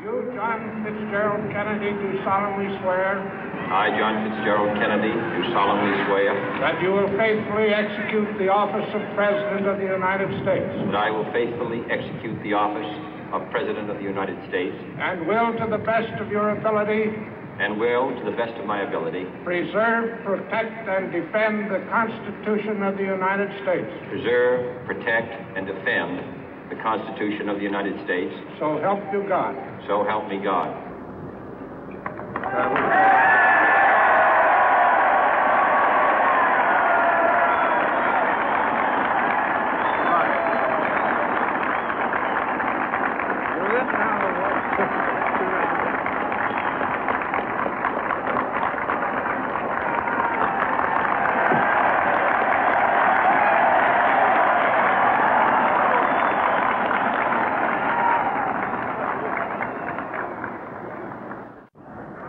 You, John Fitzgerald Kennedy, do solemnly swear. I, John Fitzgerald Kennedy, do solemnly swear. That you will faithfully execute the office of President of the United States. That I will faithfully execute the office of President of the United States. And will, to the best of your ability. And will, to the best of my ability. Preserve, protect, and defend the Constitution of the United States. Preserve, protect, and defend the Constitution of the United States. So help you God. So help me God.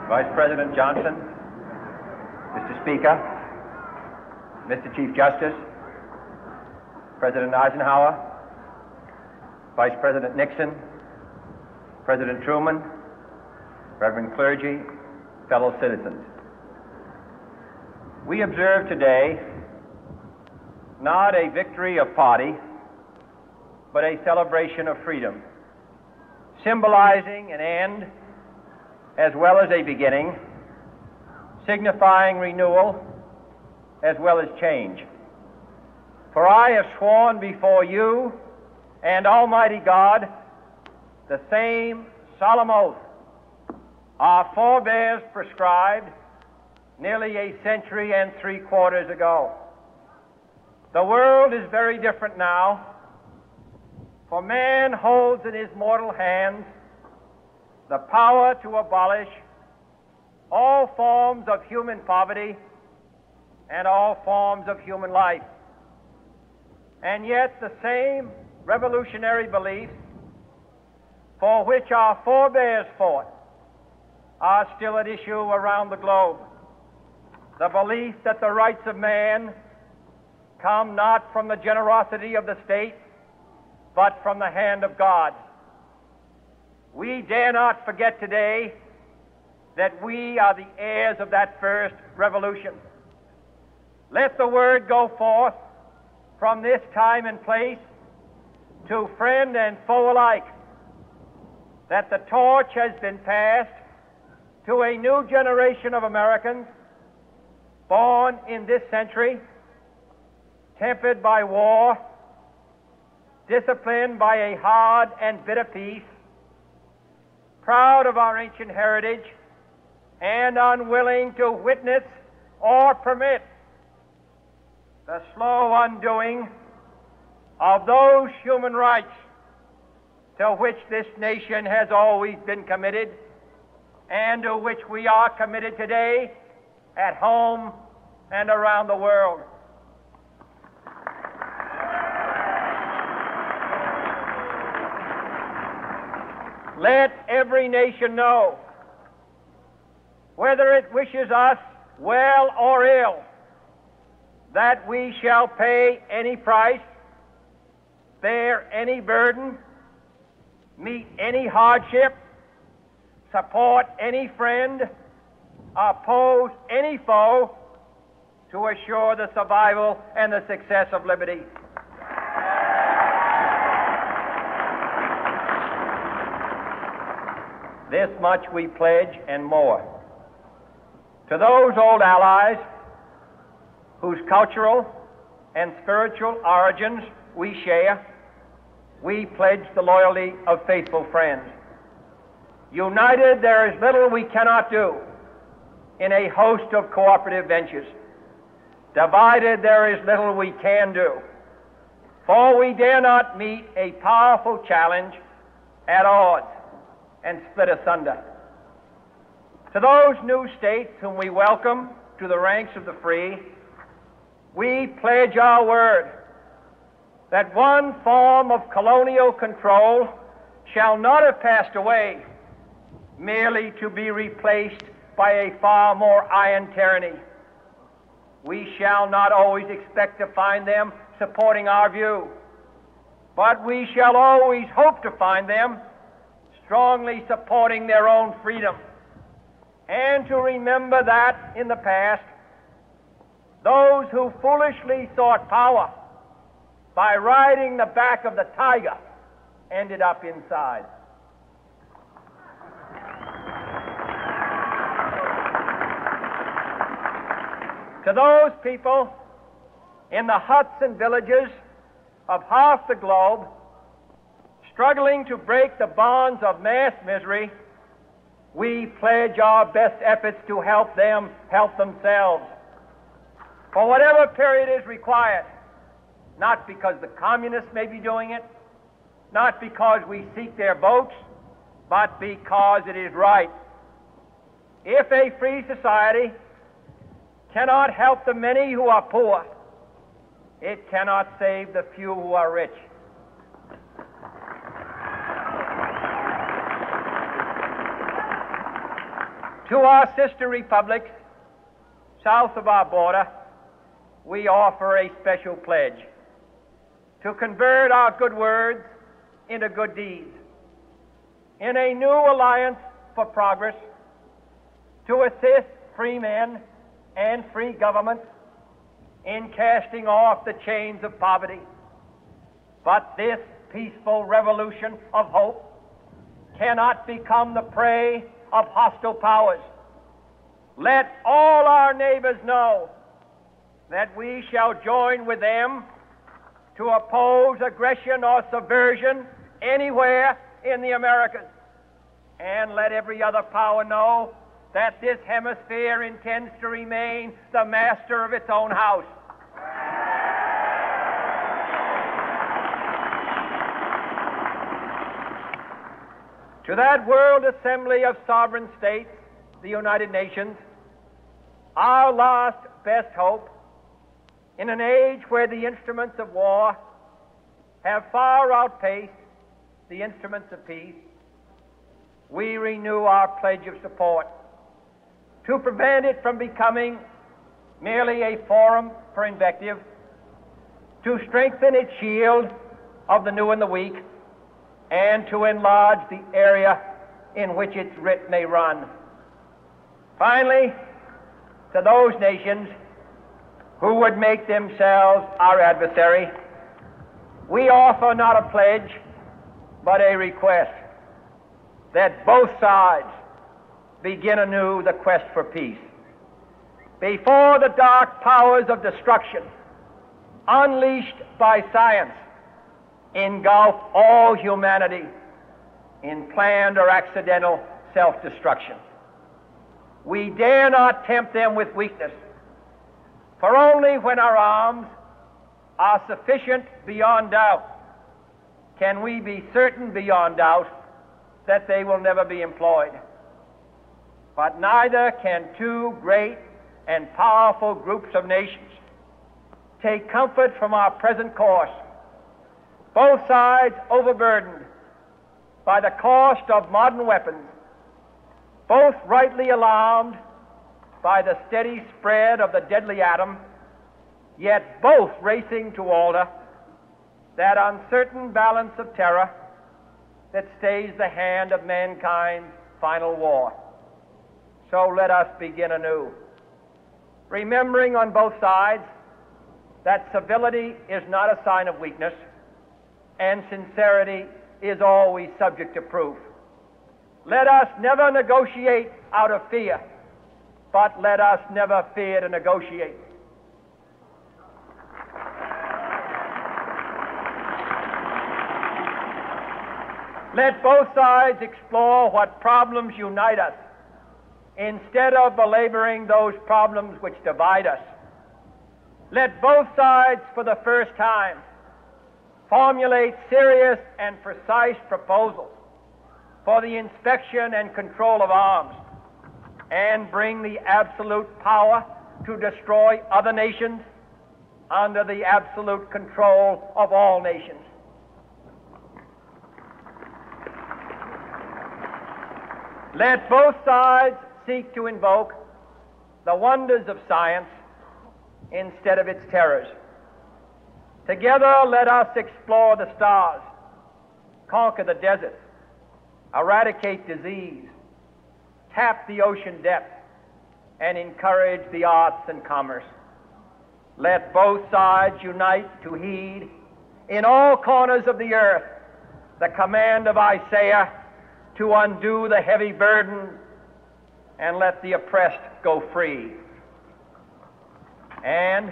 Vice President Johnson, Mr. Speaker, Mr. Chief Justice, President Eisenhower, Vice President Nixon, President Truman, Reverend clergy, fellow citizens. We observe today not a victory of party, but a celebration of freedom, symbolizing an end as well as a beginning, signifying renewal as well as change. For I have sworn before you and Almighty God the same solemn oath our forebears prescribed nearly a century and 3/4 ago. The world is very different now, for man holds in his mortal hands the power to abolish all forms of human poverty and all forms of human life. And yet the same revolutionary beliefs for which our forebears fought are still at issue around the globe. The belief that the rights of man come not from the generosity of the state, but from the hand of God. We dare not forget today that we are the heirs of that first revolution. Let the word go forth from this time and place to friend and foe alike that the torch has been passed to a new generation of Americans born in this century, tempered by war, disciplined by a hard and bitter peace, proud of our ancient heritage, and unwilling to witness or permit the slow undoing of those human rights to which this nation has always been committed and to which we are committed today at home and around the world. Let every nation know, whether it wishes us well or ill, that we shall pay any price, bear any burden, meet any hardship, support any friend, oppose any foe, to assure the survival and the success of liberty. This much we pledge and more. To those old allies whose cultural and spiritual origins we share, we pledge the loyalty of faithful friends. United, there is little we cannot do in a host of cooperative ventures. Divided, there is little we can do, for we dare not meet a powerful challenge at odds and split asunder. To those new states whom we welcome to the ranks of the free, we pledge our word that one form of colonial control shall not have passed away merely to be replaced by a far more iron tyranny. We shall not always expect to find them supporting our view, but we shall always hope to find them strongly supporting their own freedom, and to remember that in the past, those who foolishly sought power by riding the back of the tiger ended up inside. To those people in the huts and villages of half the globe struggling to break the bonds of mass misery, we pledge our best efforts to help them help themselves for whatever period is required, not because the communists may be doing it, not because we seek their votes, but because it is right. If a free society cannot help the many who are poor, it cannot save the few who are rich. To our sister republics south of our border, we offer a special pledge to convert our good words into good deeds, in a new alliance for progress, to assist free men and free governments in casting off the chains of poverty. But this peaceful revolution of hope cannot become the prey of hostile powers. Let all our neighbors know that we shall join with them to oppose aggression or subversion anywhere in the Americas. And let every other power know that this hemisphere intends to remain the master of its own house. To that World Assembly of Sovereign States, the United Nations, our last best hope, in an age where the instruments of war have far outpaced the instruments of peace, we renew our pledge of support to prevent it from becoming merely a forum for invective, to strengthen its shield of the new and the weak, and to enlarge the area in which its writ may run. Finally, to those nations who would make themselves our adversary, we offer not a pledge, but a request that both sides begin anew the quest for peace. Before the dark powers of destruction, unleashed by science, engulf all humanity in planned or accidental self-destruction, we dare not tempt them with weakness, for only when our arms are sufficient beyond doubt can we be certain beyond doubt that they will never be employed. But neither can two great and powerful groups of nations take comfort from our present course, both sides overburdened by the cost of modern weapons, both rightly alarmed by the steady spread of the deadly atom, yet both racing to alter that uncertain balance of terror that stays the hand of mankind's final war. So let us begin anew, remembering on both sides that civility is not a sign of weakness, and sincerity is always subject to proof. Let us never negotiate out of fear, but let us never fear to negotiate. Let both sides explore what problems unite us, instead of belaboring those problems which divide us. Let both sides, for the first time, formulate serious and precise proposals for the inspection and control of arms, and bring the absolute power to destroy other nations under the absolute control of all nations. Let both sides seek to invoke the wonders of science instead of its terrors. Together, let us explore the stars, conquer the deserts, eradicate disease, tap the ocean depths, and encourage the arts and commerce. Let both sides unite to heed in all corners of the earth the command of Isaiah to undo the heavy burden and let the oppressed go free. And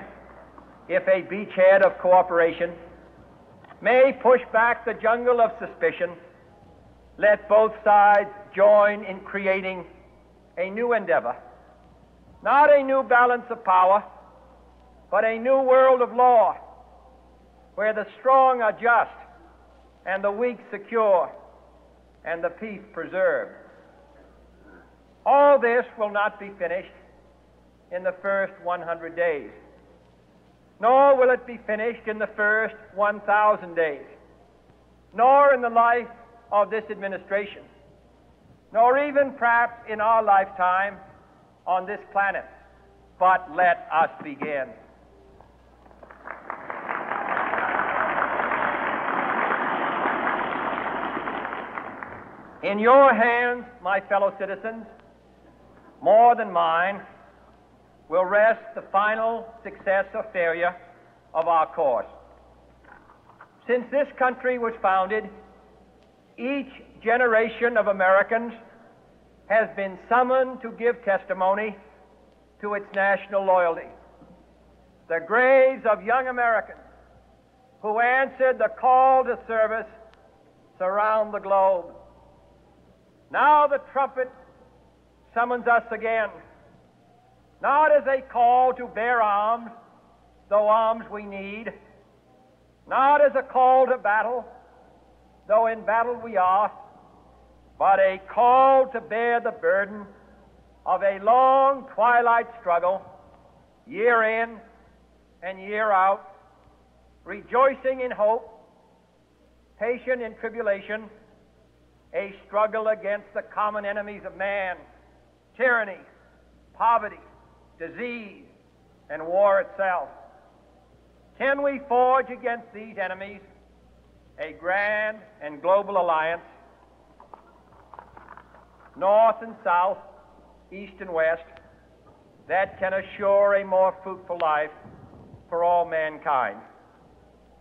if a beachhead of cooperation may push back the jungle of suspicion, let both sides join in creating a new endeavor, not a new balance of power, but a new world of law, where the strong are just and the weak secure and the peace preserved. All this will not be finished in the first 100 days, nor will it be finished in the first 1,000 days, nor in the life of this administration, nor even perhaps in our lifetime on this planet. But let us begin. In your hands, my fellow citizens, more than mine, will rest the final success or failure of our course. Since this country was founded, each generation of Americans has been summoned to give testimony to its national loyalty. The graves of young Americans who answered the call to service surround the globe. Now the trumpet summons us again, not as a call to bear arms, though arms we need, not as a call to battle, though in battle we are, but a call to bear the burden of a long twilight struggle, year in and year out, rejoicing in hope, patient in tribulation, a struggle against the common enemies of man, tyranny, poverty, disease, and war itself. Can we forge against these enemies a grand and global alliance, north and south, east and west, that can assure a more fruitful life for all mankind?